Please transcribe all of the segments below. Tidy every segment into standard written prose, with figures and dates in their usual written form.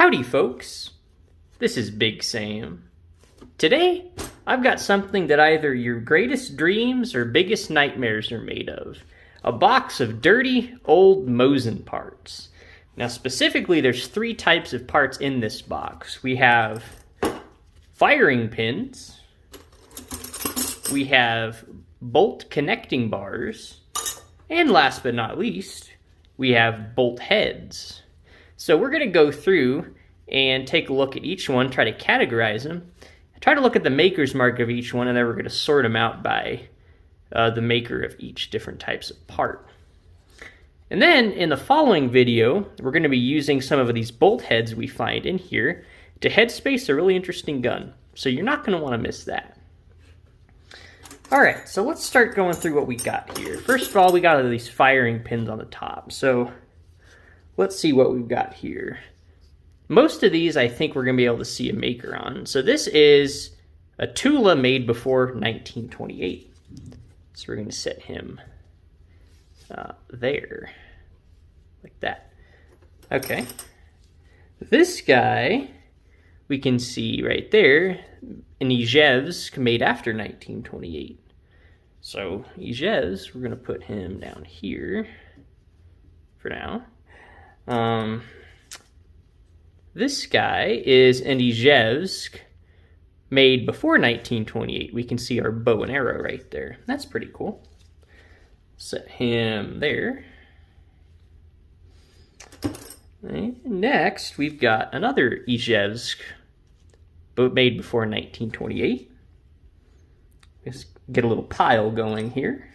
Howdy folks, this is Big Sam. Today, I've got something that either your greatest dreams or biggest nightmares are made of. A box of dirty, old Mosin parts. Now specifically, there's 3 types of parts in this box. We have firing pins, we have bolt connecting bars, and last but not least, we have bolt heads. So we're going to go through and take a look at each one, try to categorize them, try to look at the maker's mark of each one, and then we're going to sort them out by the maker of each different types of part. And then in the following video, we're going to be using some of these bolt heads we find in here to headspace a really interesting gun. So you're not going to want to miss that. Alright, so let's start going through what we got here. First of all, we got these firing pins on the top. So let's see what we've got here. Most of these I think we're going to be able to see a maker on. So this is a Tula made before 1928. So we're going to set him there, like that. Okay. This guy, we can see right there, an Ijevsk made after 1928. So Ijevsk, we're going to put him down here for now. This guy is an Ijevsk made before 1928. We can see our bow and arrow right there. That's pretty cool. Set him there. And next, we've got another Ijevsk made before 1928. Let's get a little pile going here.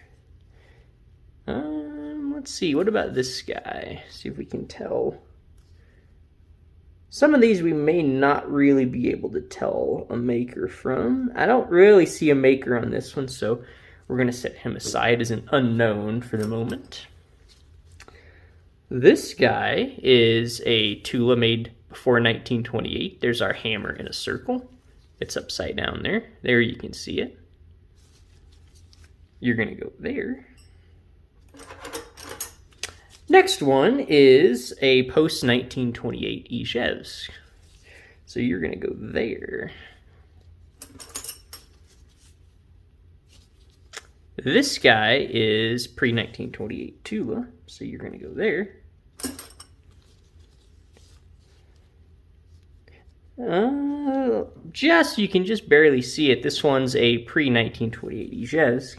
Let's see, what about this guy? See if we can tell. Some of these we may not really be able to tell a maker from. I don't really see a maker on this one, so we're going to set him aside as an unknown for the moment. This guy is a Tula made before 1928. There's our hammer in a circle. It's upside down there. There you can see it. You're going to go there. Next one is a post-1928 Ijevsk. So you're going to go there. This guy is pre-1928 Tula, so you're going to go there. You can just barely see it. This one's a pre-1928 Ijevsk.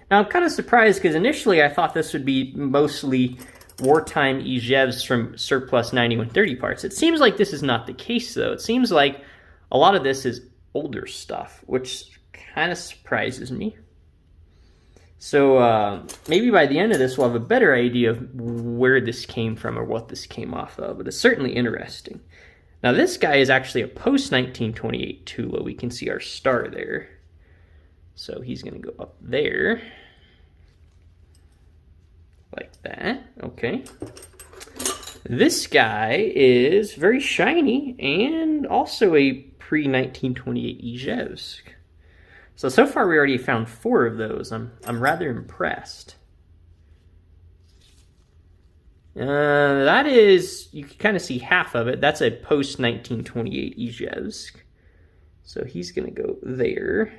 Now I'm kind of surprised because initially I thought this would be mostly wartime Ijevs from surplus 9130 parts. It seems like this is not the case though. It seems like a lot of this is older stuff, which kind of surprises me. So maybe by the end of this we'll have a better idea of where this came from or what this came off of, but it's certainly interesting. Now this guy is actually a post-1928 Tula. We can see our star there. So he's going to go up there. Like that. Okay. This guy is very shiny and also a pre-1928 Ijevsk. So far we already found 4 of those. I'm rather impressed. That is, you can kind of see half of it. That's a post-1928 Ijevsk. So he's going to go there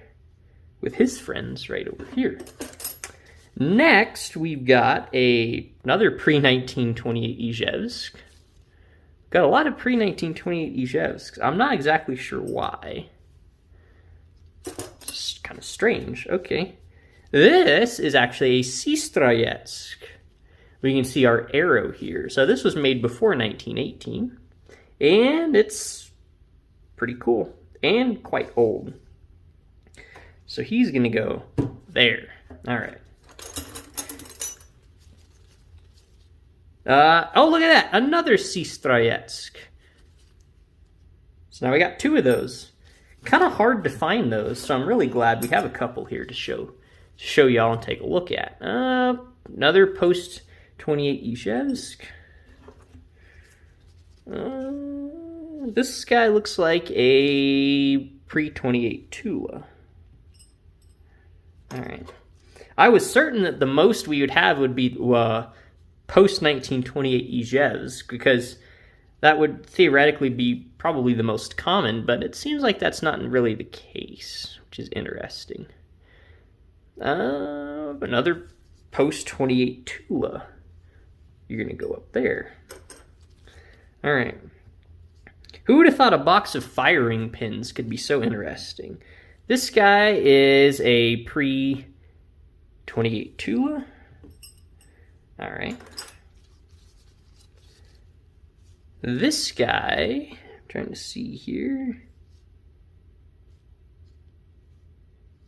with his friends right over here. Next, we've got another pre-1928 Ijevsk. Got a lot of pre-1928 Ijevsks. I'm not exactly sure why. It's kind of strange. Okay. This is actually a Sestrayetsk. We can see our arrow here. So this was made before 1918. And it's pretty cool. And quite old. So he's going to go there. All right. Oh, look at that. Another Sestrayetsk. So now we got 2 of those. Kind of hard to find those, so I'm really glad we have a couple here to show y'all and take a look at. Another post-28 Ijevsk. This guy looks like a pre-28 Tula. Alright. I was certain that the most we would have would be post-1928 Ijevsk, because That would theoretically be probably the most common, but it seems like that's not really the case, which is interesting. Another post 28 Tula. You're going to go up there. All right. Who would have thought a box of firing pins could be so interesting? This guy is a pre-28 Tula. All right. This guy, I'm trying to see here.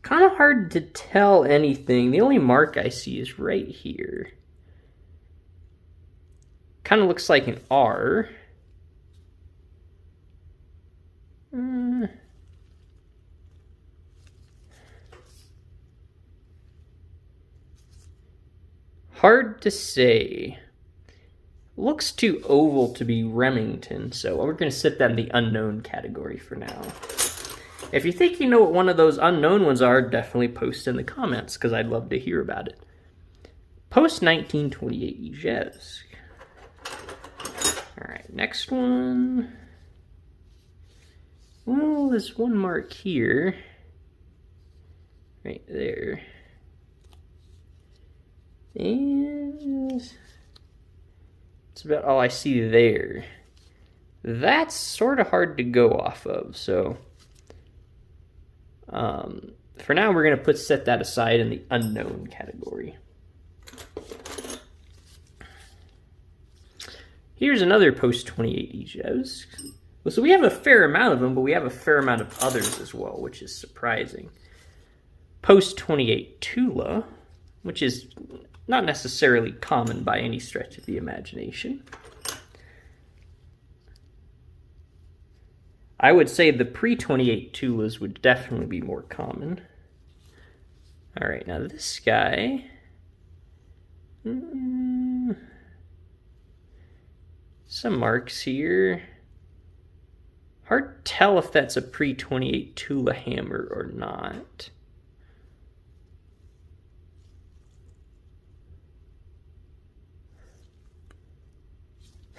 Kind of hard to tell anything. The only mark I see is right here. Kind of looks like an R. Hard to say. Looks too oval to be Remington, so we're going to set that in the unknown category for now. If you think you know what one of those unknown ones are, definitely post in the comments, because I'd love to hear about it. Post 1928 Ijevsk. Alright, next one. Well, there's one mark here. Right there. And that's about all I see there. That's sort of hard to go off of, so for now we're going to set that aside in the unknown category. Here's another post-28 Ijevsk. Well, so we have a fair amount of them, but we have a fair amount of others as well, which is surprising. Post-28 Tula, which is not necessarily common by any stretch of the imagination. I would say the pre-28 Tulas would definitely be more common. All right, now this guy. Some marks here. Hard to tell if that's a pre-28 Tula hammer or not.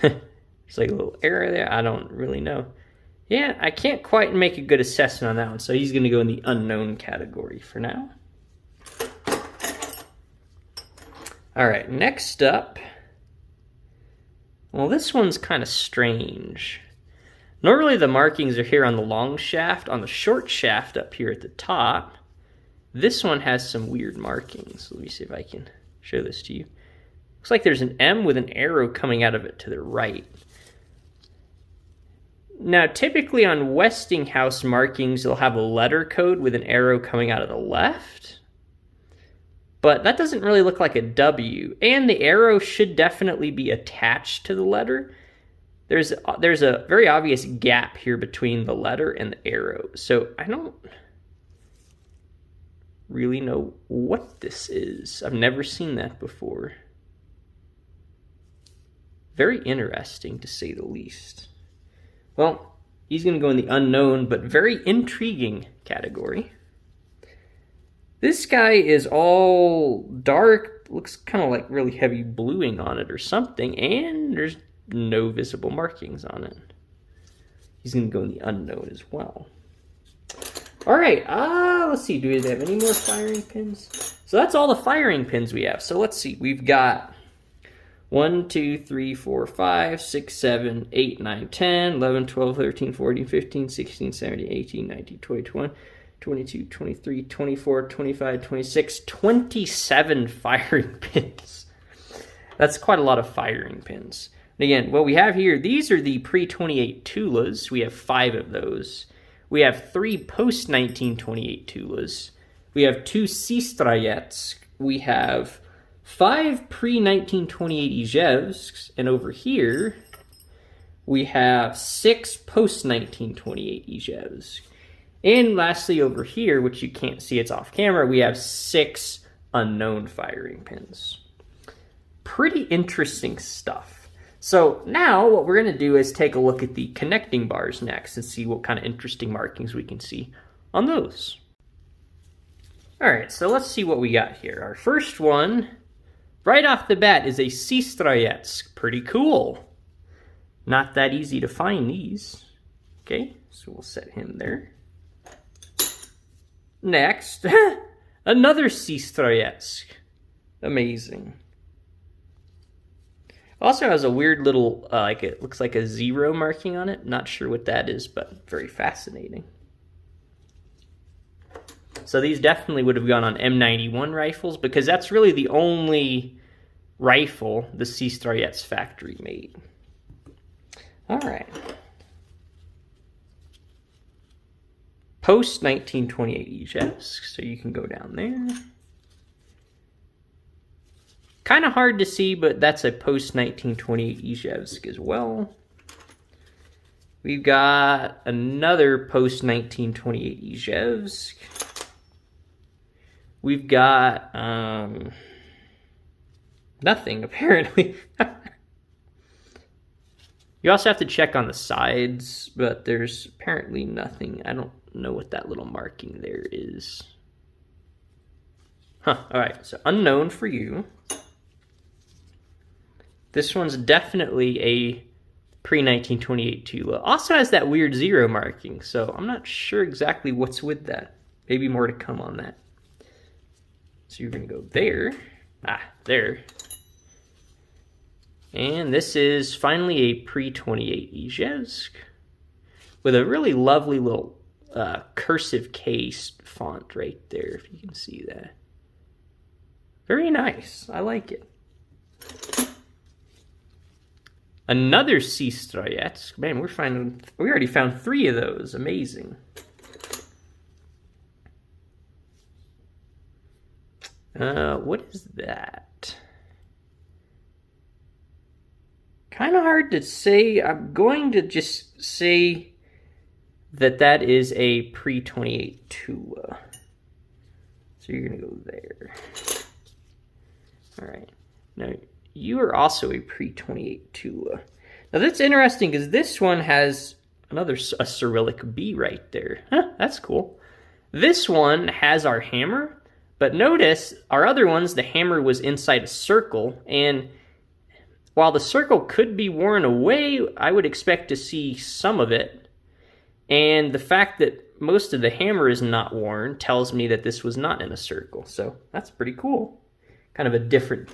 There's like a little error there. I don't really know. Yeah, I can't quite make a good assessment on that one, so he's going to go in the unknown category for now. All right, next up. Well, this one's kind of strange. Normally the markings are here on the long shaft. On the short shaft up here at the top, this one has some weird markings. Let me see if I can show this to you. Looks like there's an M with an arrow coming out of it to the right. Now, typically on Westinghouse markings, they'll have a letter code with an arrow coming out of the left. But that doesn't really look like a W. And the arrow should definitely be attached to the letter. There's a very obvious gap here between the letter and the arrow. So I don't really know what this is. I've never seen that before. Very interesting, to say the least. Well, he's going to go in the unknown, but very intriguing category. This guy is all dark, looks kind of like really heavy bluing on it or something, and there's no visible markings on it. He's going to go in the unknown as well. All right, let's see, do we have any more firing pins? So that's all the firing pins we have. So let's see, we've got 1, 2, 3, 4, 5, 6, 7, 8, 9, 10, 11, 12, 13, 14, 15, 16, 17, 18, 19, 20, 21, 22, 23, 24, 25, 26, 27 firing pins. That's quite a lot of firing pins. And again, what we have here, these are the pre-28 Tulas. We have 5 of those. We have 3 post-1928 Tulas. We have 2 Sestrayets. We have 5 pre-1928 Ijevsks, and over here we have 6 post-1928 Ijevsk. And lastly over here, which you can't see, it's off camera, we have 6 unknown firing pins. Pretty interesting stuff. So now what we're going to do is take a look at the connecting bars next and see what kind of interesting markings we can see on those. All right, so let's see what we got here. Our first one, right off the bat, is a Sestrayetsk. Pretty cool. Not that easy to find these. Okay, so we'll set him there. Next, another Seastroyetsk. Amazing. Also has a weird little, like it looks like a 0 marking on it. Not sure what that is, but very fascinating. So these definitely would have gone on M91 rifles because that's really the only rifle the Seastroyetsk factory made. All right. Post 1928 Ijevsk, so you can go down there. Kind of hard to see, but that's a post 1928 Ijevsk as well. We've got another post 1928 Ijevsk. We've got nothing apparently. You also have to check on the sides, but there's apparently nothing. I don't know what that little marking there is. Huh, all right, so unknown for you. This one's definitely a pre-1928 Tula. Also has that weird 0 marking, so I'm not sure exactly what's with that. Maybe more to come on that. So you're gonna go there. Ah, there. And this is finally a pre-28 Ijevsk with a really lovely little cursive case font right there, if you can see that. Very nice. I like it. Another Seastroyetsk. Man, we already found 3 of those. Amazing. What is that? Kind of hard to say. I'm going to just say that is a pre-28 Tula. So you're going to go there. All right. Now, you are also a pre-28 Tula. Now, that's interesting because this one has a Cyrillic B right there. Huh, that's cool. This one has our hammer, but notice our other ones, the hammer was inside a circle, and while the circle could be worn away, I would expect to see some of it. And the fact that most of the hammer is not worn tells me that this was not in a circle. So that's pretty cool. Kind of a different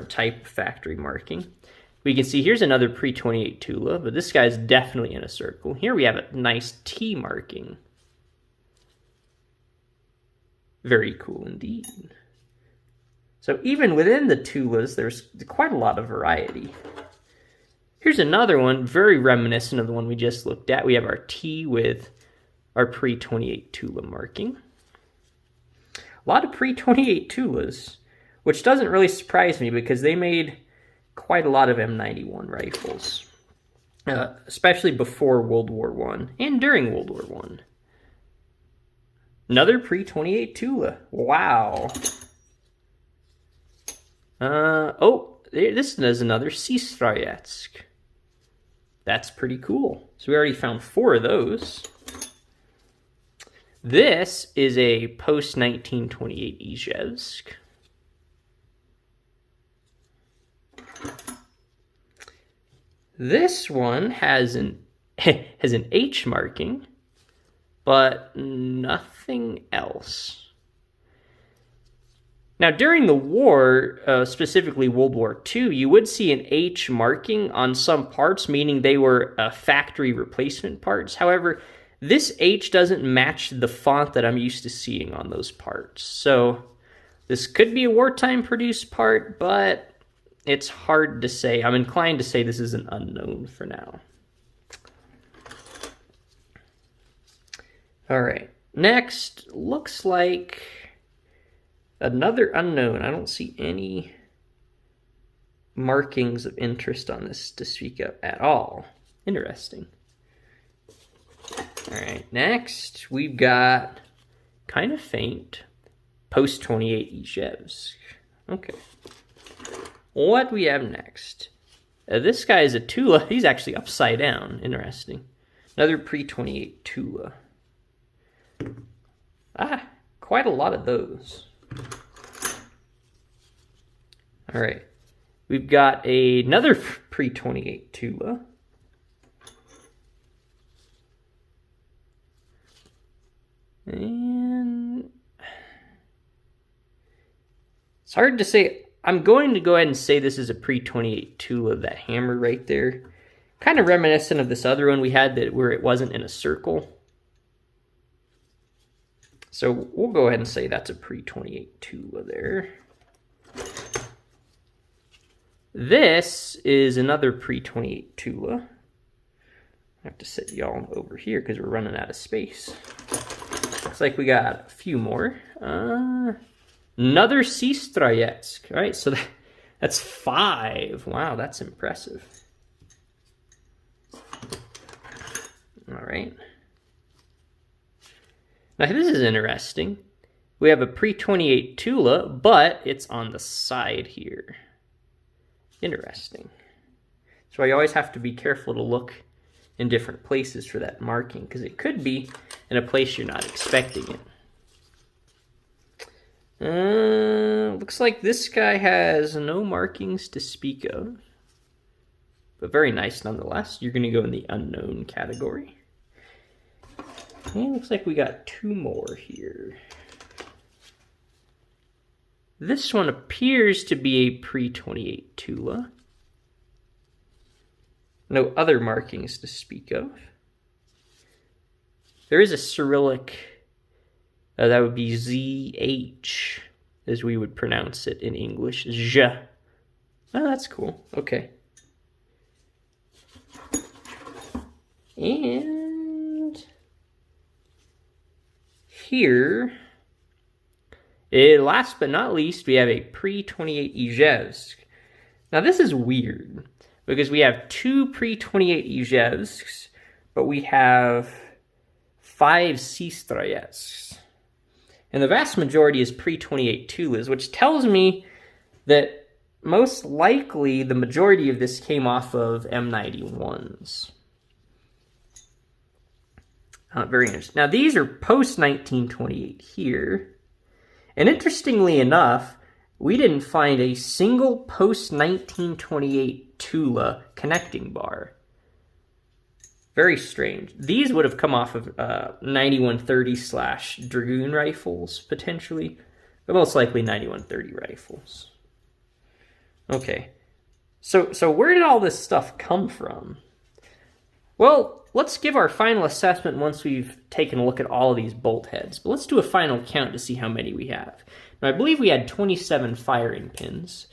type of factory marking. We can see here's another pre-28 Tula, but this guy's definitely in a circle. Here we have a nice T marking. Very cool indeed. So even within the Tulas, there's quite a lot of variety. Here's another one, very reminiscent of the one we just looked at. We have our T with our pre-28 Tula marking. A lot of pre-28 Tulas, which doesn't really surprise me because they made quite a lot of M91 rifles, especially before World War I and during World War I. Another pre-28 Tula. Wow. This is another Seastroyetsk. That's pretty cool. So we already found 4 of those. This is a post-1928 Ijevsk. This one has an H marking, but nothing else. Now, during the war, specifically World War II, you would see an H marking on some parts, meaning they were factory replacement parts. However, this H doesn't match the font that I'm used to seeing on those parts. So this could be a wartime produced part, but it's hard to say. I'm inclined to say this is an unknown for now. All right, next looks like another unknown. I don't see any markings of interest on this to speak of at all. Interesting. All right, next we've got kind of faint post-28 Ijevsk. Okay. What do we have next? This guy is a Tula. He's actually upside down. Interesting. Another pre-28 Tula. Ah, quite a lot of those. All right. We've got another pre-28 Tula. It's hard to say. I'm going to go ahead and say this is a pre-28 Tula, that hammer right there. Kind of reminiscent of this other one we had that where it wasn't in a circle. So we'll go ahead and say that's a pre-28 Tula there. This is another pre-28 Tula. I have to set y'all over here because we're running out of space. Looks like we got a few more. Another Sestrayetsk. All right, so that's 5. Wow, that's impressive. All right. Now this is interesting. We have a pre-28 Tula, but it's on the side here. Interesting. So you always have to be careful to look in different places for that marking, because it could be in a place you're not expecting it. Looks like this guy has no markings to speak of, but very nice nonetheless. You're going to go in the unknown category. And looks like we got 2 more here. This one appears to be a pre-28 Tula. No other markings to speak of. There is a Cyrillic, that would be ZH, as we would pronounce it in English, Zh. Oh, that's cool. Okay. And here, last but not least, we have a pre-28 Ijevsk. Now this is weird, because we have 2 pre-28 Ijevsks, but we have 5 Sestrayetsks. And the vast majority is pre-28 Tulas, which tells me that most likely the majority of this came off of M91s. Very interesting. Now these are post-1928 here. And interestingly enough, we didn't find a single post-1928 Tula connecting bar. Very strange. These would have come off of 9130 / Dragoon rifles, potentially. But most likely 9130 rifles. Okay. So where did all this stuff come from? Well, let's give our final assessment once we've taken a look at all of these bolt heads. But let's do a final count to see how many we have. Now, I believe we had 27 firing pins.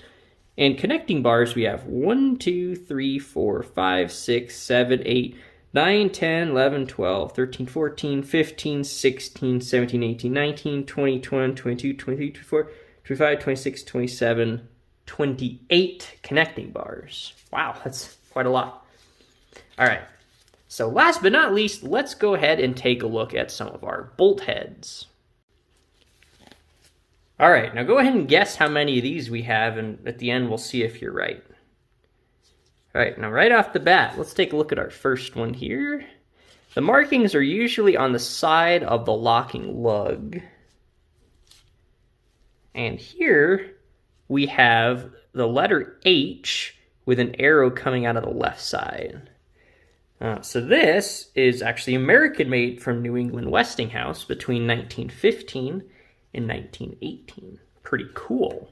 And connecting bars, we have 1, 2, 3, 4, 5, 6, 7, 8, 9, 10, 11, 12, 13, 14, 15, 16, 17, 18, 19, 20, 21, 22, 23, 24, 25, 26, 27, 28 connecting bars. Wow, that's quite a lot. All right. So last but not least, let's go ahead and take a look at some of our bolt heads. All right, now go ahead and guess how many of these we have, and at the end we'll see if you're right. All right, now right off the bat, let's take a look at our first one here. The markings are usually on the side of the locking lug. And here we have the letter H with an arrow coming out of the left side. So this is actually American-made from New England Westinghouse between 1915 and 1918. Pretty cool.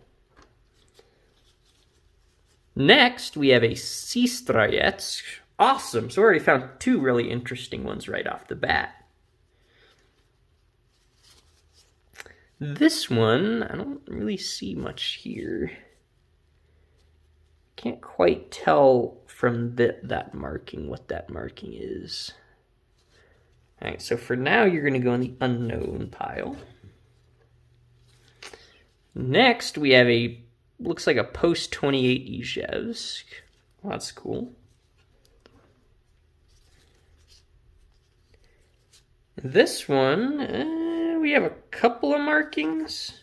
Next, we have a Sestrayetsk. Awesome. So we already found 2 really interesting ones right off the bat. This one, I don't really see much here. Can't quite tell from that marking what that marking is. All right, so for now, you're going to go in the unknown pile. Next, we have looks like a post-28 Ijevsk. Well, that's cool. This one, we have a couple of markings.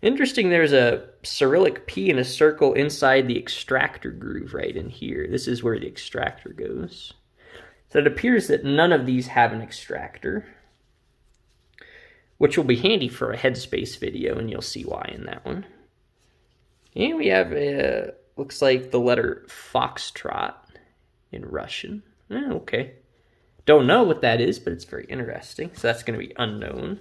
Interesting, there's a Cyrillic P in a circle inside the extractor groove right in here. This is where the extractor goes. So it appears that none of these have an extractor, which will be handy for a headspace video, and you'll see why in that one. And we have, looks like the letter Foxtrot in Russian. Okay. Don't know what that is, but it's very interesting. So that's going to be unknown.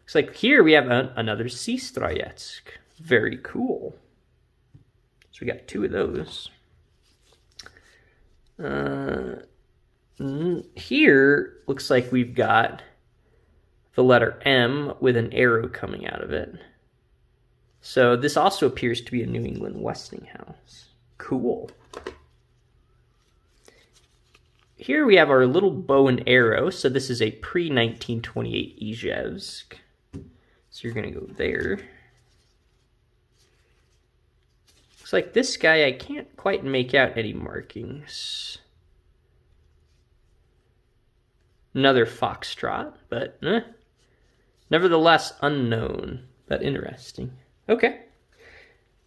Looks like here we have another Sestrayetsk. Very cool. So we got 2 of those. Here looks like we've got the letter M with an arrow coming out of it. So this also appears to be a New England Westinghouse. Cool. Here we have our little bow and arrow. So this is a pre-1928 Izhevsk. So you're going to go there. Looks like this guy, I can't quite make out any markings. Another foxtrot, but nevertheless unknown, but interesting. Okay.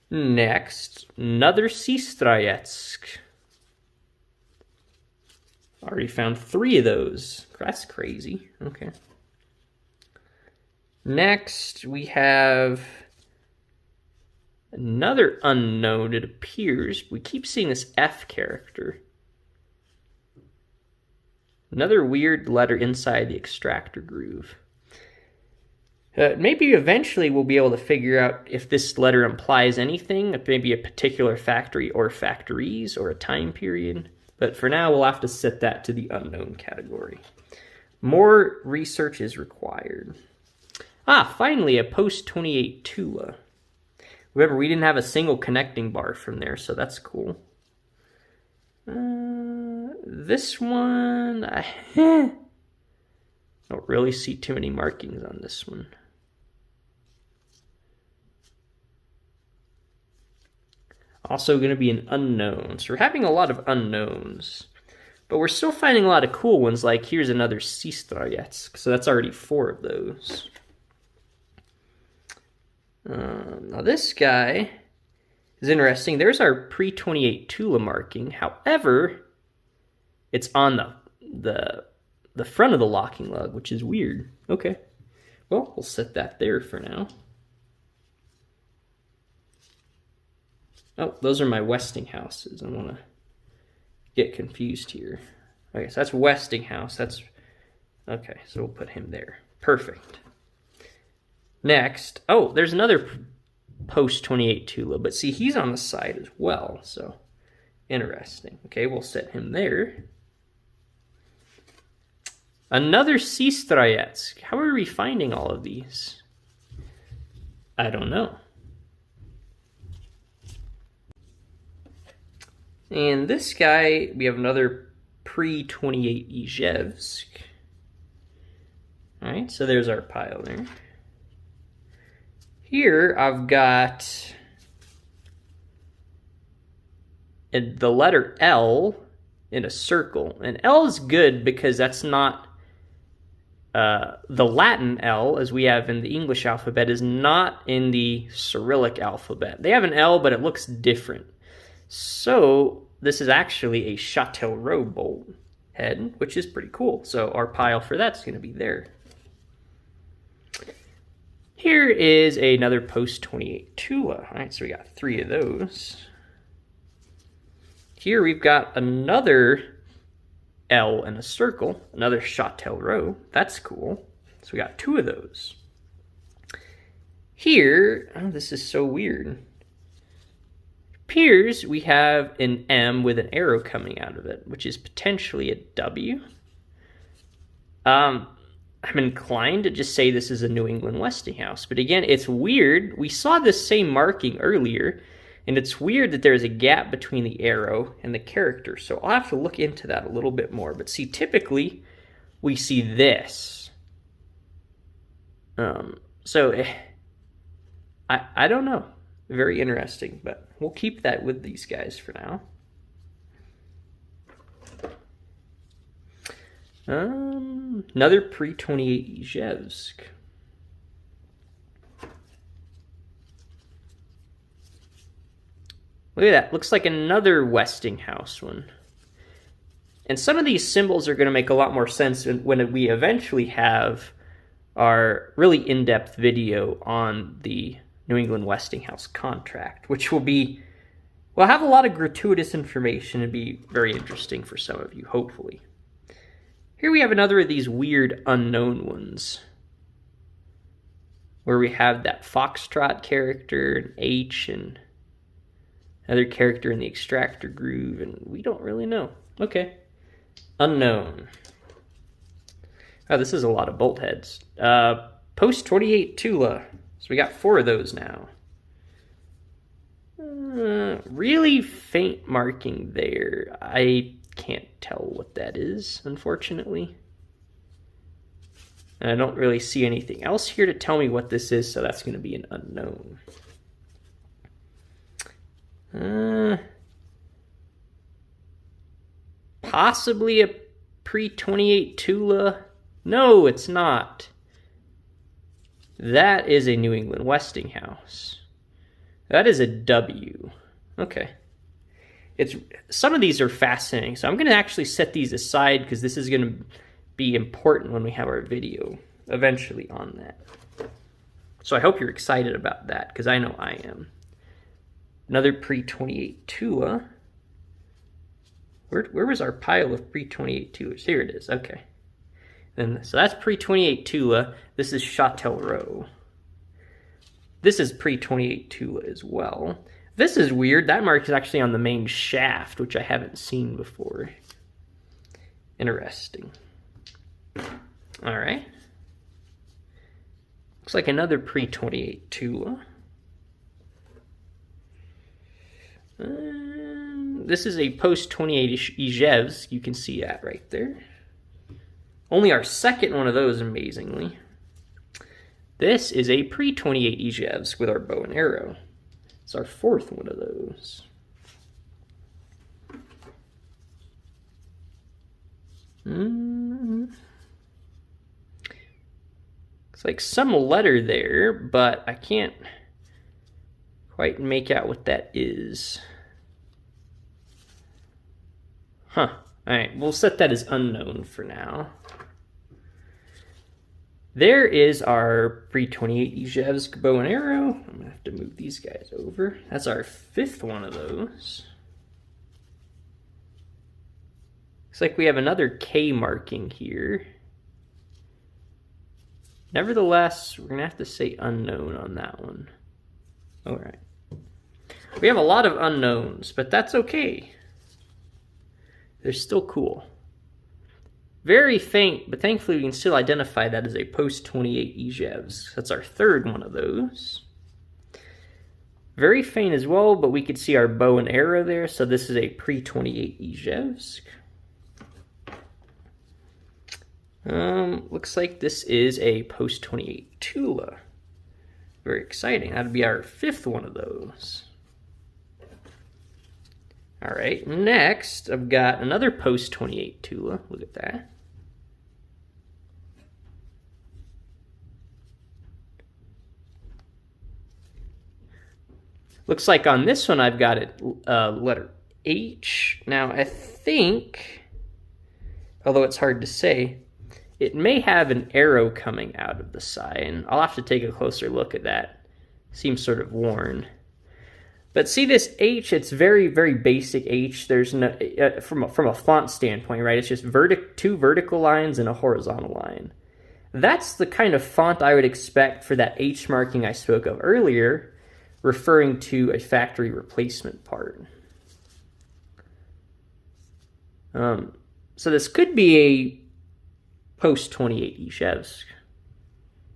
Next, another Sestrayetsk. Already found 3 of those. That's crazy. Okay. Next, we have another unknown, it appears. We keep seeing this F character. Another weird letter inside the extractor groove. Maybe eventually we'll be able to figure out if this letter implies anything, maybe a particular factory or factories or a time period. But for now, we'll have to set that to the unknown category. More research is required. Finally, a post-28 Tula. Remember, we didn't have a single connecting bar from there, so that's cool. This one, I don't really see too many markings on this one. Also going to be an unknown. So we're having a lot of unknowns. But we're still finding a lot of cool ones, like here's another Sestrayetsk. So that's already 4 of those. Now this guy is interesting. There's our pre-28 Tula marking. However, it's on the front of the locking lug, which is weird. Okay. Well, we'll set that there for now. Oh, those are my Westinghouses. I want to get confused here. Okay, so that's Westinghouse. That's okay, so we'll put him there. Perfect. Next, oh, there's another post-28 Tula, but see, he's on the side as well, so interesting. Okay, we'll set him there. Another Sestrayetsk. How are we finding all of these? I don't know. And this guy, we have another pre-28 Izhevsk. All right, so there's our pile there. Here I've got the letter L in a circle. And L is good because that's not the Latin L, as we have in the English alphabet, is not in the Cyrillic alphabet. They have an L, but it looks different. So this is actually a Châtellerault bolt head, which is pretty cool. So our pile for that's going to be there. Here is another post-28 Tula. All right, so we got 3 of those. Here we've got another L in a circle, another Châtellerault. That's cool. So we got 2 of those. Here, oh, this is so weird. Appears we have an M with an arrow coming out of it, which is potentially a W. I'm inclined to just say this is a New England Westinghouse, but again, it's weird. We saw this same marking earlier, and it's weird that there's a gap between the arrow and the character, so I'll have to look into that a little bit more. But see, typically, we see this. So, I don't know. Very interesting, but we'll keep that with these guys for now. Another pre-28 Izhevsk. Look at that. Looks like another Westinghouse one. And some of these symbols are going to make a lot more sense when we eventually have our really in-depth video on the New England Westinghouse contract, which will have a lot of gratuitous information and be very interesting for some of you, hopefully. Here we have another of these weird unknown ones. where we have that foxtrot character, an H, and another character in the extractor groove, and we don't really know. Okay. Unknown. Oh, this is a lot of bolt heads. Post 28 Tula. So we got 4 of those now. Really faint marking there. I can't tell what that is, unfortunately. And I don't really see anything else here to tell me what this is, so that's going to be an unknown. Possibly a pre-28 Tula. No, it's not. That is a New England Westinghouse. That is a W. Okay. Some of these are fascinating, so I'm going to actually set these aside because this is going to be important when we have our video eventually on that. So I hope you're excited about that because I know I am. Another pre-28 Tula. Where was our pile of pre-28 Tulas? Here it is. Okay. And so that's pre-28 Tula. This is Châtellerault. This is pre-28 Tula as well. This is weird. That mark is actually on the main shaft, which I haven't seen before. Interesting. All right. Looks like another pre-28 Tula. This is a post-28 Ijevsk. You can see that right there. Only our second one of those, amazingly. This is a pre-28 Ijevsk with our bow and arrow. It's our 4th one of those. Looks like some letter there, but I can't quite make out what that is. Huh. Alright, we'll set that as unknown for now. There is our pre-28 Ijevsk bow and arrow. I'm going to have to move these guys over. That's our 5th one of those. Looks like we have another K marking here. Nevertheless, we're going to have to say unknown on that one. Alright. We have a lot of unknowns, but that's okay. They're still cool. Very faint, but thankfully we can still identify that as a post-28 Ijevsk. That's our 3rd one of those. Very faint as well, but we could see our bow and arrow there, so this is a pre-28 Ijevsk. Looks like this is a post-28 Tula. Very exciting. That'd be our 5th one of those. All right, next I've got another post-28 Tula. Look at that. Looks like on this one I've got it letter H. Now I think, although it's hard to say, it may have an arrow coming out of the side. I'll have to take a closer look at that. Seems sort of worn. But see this H, it's very, very basic H. There's no, from a font standpoint, right? It's just 2 vertical lines and a horizontal line. That's the kind of font I would expect for that H marking I spoke of earlier, referring to a factory replacement part. So this could be a post-28 Ijevsk,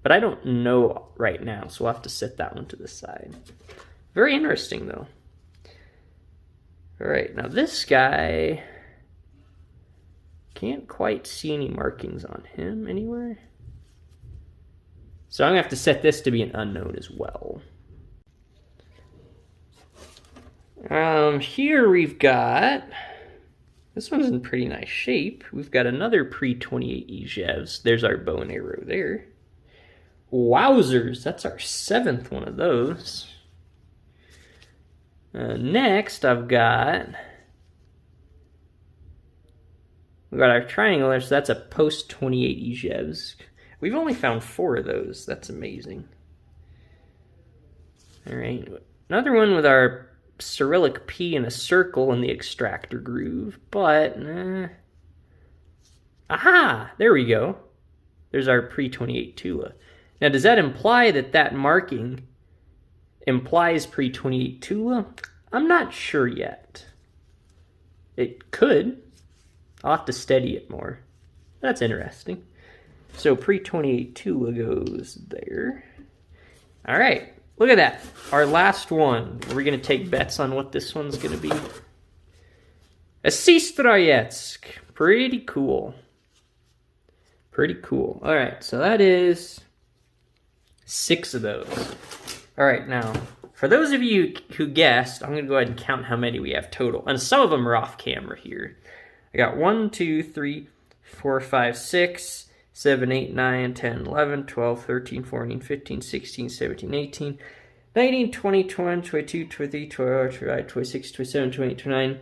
but I don't know right now, so we'll have to set that one to the side. Very interesting, though. All right, now this guy, can't quite see any markings on him anywhere. So I'm going to have to set this to be an unknown as well. Here we've got, this one's in pretty nice shape. We've got another pre-28 Ijevsk. There's our bow and arrow there. Wowzers, that's our 7th one of those. Next, we've got our triangle, so that's a post-28 Ijevsk. We've only found 4 of those. That's amazing. All right, another one with our Cyrillic P in a circle in the extractor groove, but aha, there we go. There's our pre-28 Tula. Now, does that imply that that marking implies pre-28 Tula? I'm not sure yet. It could. I'll have to study it more. That's interesting. So pre-28 Tula goes there. All right, look at that. Our last one. We're going to take bets on what this one's going to be. A Sestrayetsk. Pretty cool. Pretty cool. All right, so that is 6 of those. All right, now, for those of you who guessed, I'm going to go ahead and count how many we have total. And some of them are off camera here. I got 1, 2, 3, 4, 5, 6, 7, 8, 9, 10, 11, 12, 13, 14, 15, 16, 17, 18, 19, 20, 21, 22, 23, 24, 25, 26, 27, 28, 29,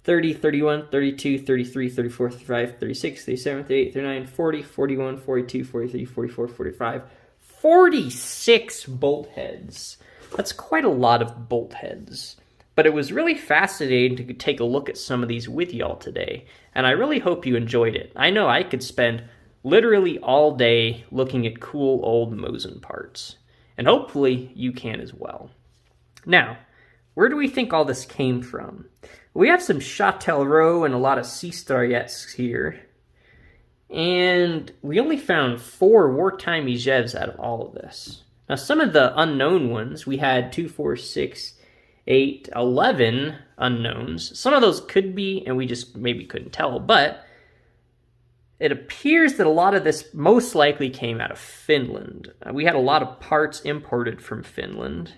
30, 31, 32, 33, 34, 35, 36, 37, 38, 39, 40, 41, 42, 43, 44, 45, 46 bolt heads. That's quite a lot of bolt heads. But it was really fascinating to take a look at some of these with y'all today, and I really hope you enjoyed it. I know I could spend literally all day looking at cool old Mosin parts, and hopefully you can as well. Now, where do we think all this came from? We have some Châtellerault and a lot of Sestrayetsks here, and we only found 4 wartime Ijevs out of all of this. Now, some of the unknown ones, we had 2, 4, 6, 8, 11 unknowns. Some of those could be, and we just maybe couldn't tell, but it appears that a lot of this most likely came out of Finland. We had a lot of parts imported from Finland,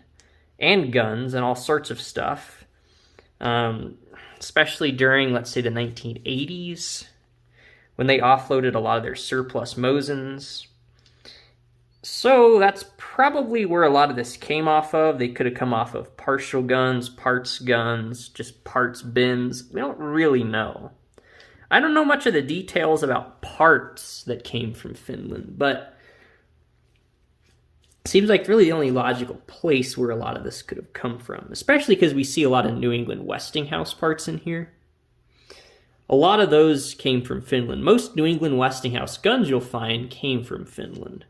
and guns, and all sorts of stuff, especially during, let's say, the 1980s, when they offloaded a lot of their surplus Mosins. So that's probably where a lot of this came off of. They could have come off of partial guns, parts guns, just parts bins. We don't really know. I don't know much of the details about parts that came from Finland, but it seems like really the only logical place where a lot of this could have come from, especially because we see a lot of New England Westinghouse parts in here. A lot of those came from Finland. Most New England Westinghouse guns you'll find came from Finland.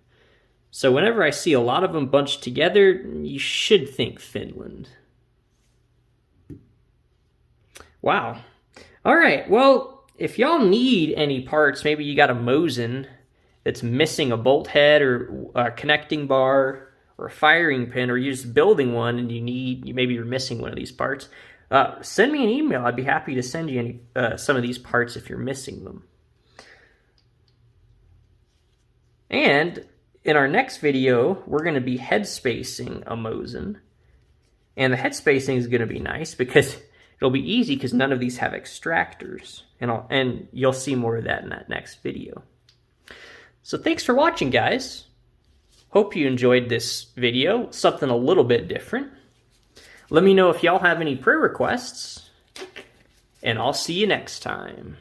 So whenever I see a lot of them bunched together, you should think Finland. Wow. All right, well, if y'all need any parts, maybe you got a Mosin that's missing a bolt head or a connecting bar or a firing pin, or you're just building one and maybe you're missing one of these parts, send me an email. I'd be happy to send you some of these parts if you're missing them. And in our next video, we're going to be head spacing a Mosin. And the head spacing is going to be nice because it'll be easy because none of these have extractors. And you'll see more of that in that next video. So thanks for watching, guys. Hope you enjoyed this video, something a little bit different. Let me know if y'all have any prayer requests, and I'll see you next time.